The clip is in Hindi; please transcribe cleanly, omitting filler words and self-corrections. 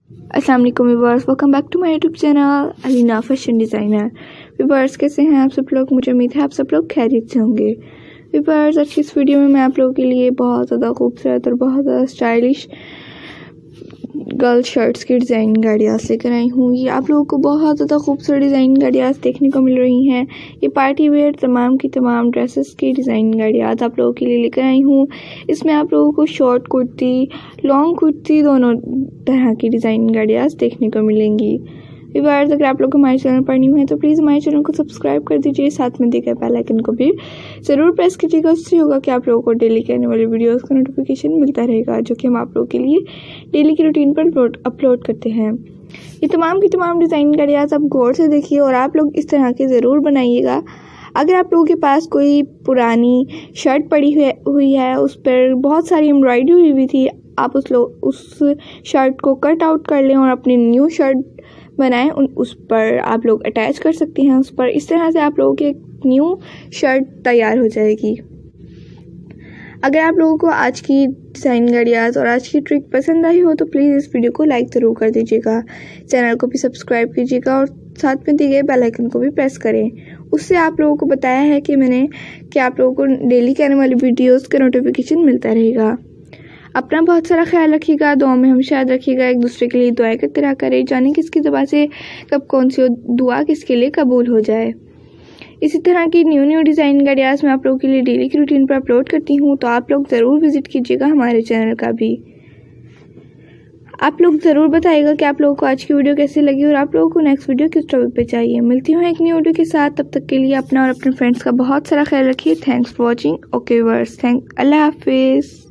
अस्सलाम वालेकुम viewers, welcome back to my YouTube channel Alina fashion designer. Viewers कैसे हैं आप सब लोग? मुझे उम्मीद है आप सब लोग खैरियत से होंगे। व्यूअर्स आज की इस वीडियो में मैं आप लोगों के लिए बहुत ज़्यादा खूबसूरत और बहुत ज़्यादा स्टाइलिश गर्ल शर्ट्स की डिज़ाइन गाड़ियास लेकर आई हूँ। ये आप लोगों को बहुत ज़्यादा खूबसूरत डिज़ाइन गाड़ियास देखने को मिल रही हैं। ये पार्टी वेयर तमाम की तमाम ड्रेसेस की डिज़ाइन गाड़ियास आप लोगों के लिए लेकर आई हूँ। इसमें आप लोगों को शॉर्ट कुर्ती, लॉन्ग कुर्ती, दोनों तरह की डिज़ाइन गाड़ियास देखने को मिलेंगी। व्यूअर्स अगर आप लोग हमारे चैनल पर न्यू हैं तो प्लीज़ हमारे चैनल को सब्सक्राइब कर दीजिए, साथ में दिए गए बेल आइकन को भी ज़रूर प्रेस कीजिएगा। उससे होगा कि आप लोगों को डेली के आने वाली वीडियोस का नोटिफिकेशन मिलता रहेगा, जो कि हम आप लोगों के लिए डेली की रूटीन पर अपलोड करते हैं। ये तमाम की तमाम डिज़ाइन गाड़ियाँ आप गौर से देखिए और आप लोग इस तरह के ज़रूर बनाइएगा। अगर आप लोगों के पास कोई पुरानी शर्ट पड़ी हुई है, उस पर बहुत सारी एम्ब्रॉयडरी हुई थी, आप उस शर्ट को कट आउट कर लें और अपनी न्यू शर्ट बनाएं, उस पर आप लोग अटैच कर सकते हैं उस पर। इस तरह से आप लोगों की एक न्यू शर्ट तैयार हो जाएगी। अगर आप लोगों को आज की डिज़ाइन गाड़ियाँ और आज की ट्रिक पसंद आई हो तो प्लीज़ इस वीडियो को लाइक ज़रूर कर दीजिएगा, चैनल को भी सब्सक्राइब कीजिएगा और साथ में दिए गए बेल आइकन को भी प्रेस करें। उससे आप लोगों को बताया है कि आप लोगों को डेली के आने वाली वीडियोज़ का नोटिफिकेशन मिलता रहेगा। अपना बहुत सारा ख्याल रखिएगा, दुआ में हमेशा याद रखिएगा, एक दूसरे के लिए दुआएं करते रहा करें, जाने किसकी ज़बान से कब कौन सी दुआ किसके लिए कबूल हो जाए। इसी तरह की न्यू डिज़ाइन गाड़ियाँ मैं आप लोगों के लिए डेली की रूटीन पर अपलोड करती हूँ, तो आप लोग ज़रूर विज़िट कीजिएगा हमारे चैनल का भी। आप लोग ज़रूर बताइएगा कि आप लोगों को आज की वीडियो कैसी लगी और आप लोगों को नेक्स्ट वीडियो किस टॉपिक पे चाहिए। मिलती हूँ एक न्यू वीडियो के साथ, तब तक के लिए अपना और अपने फ्रेंड्स का बहुत सारा ख्याल रखिए। Thanks for watching. Okay viewers, Allah हाफिज़।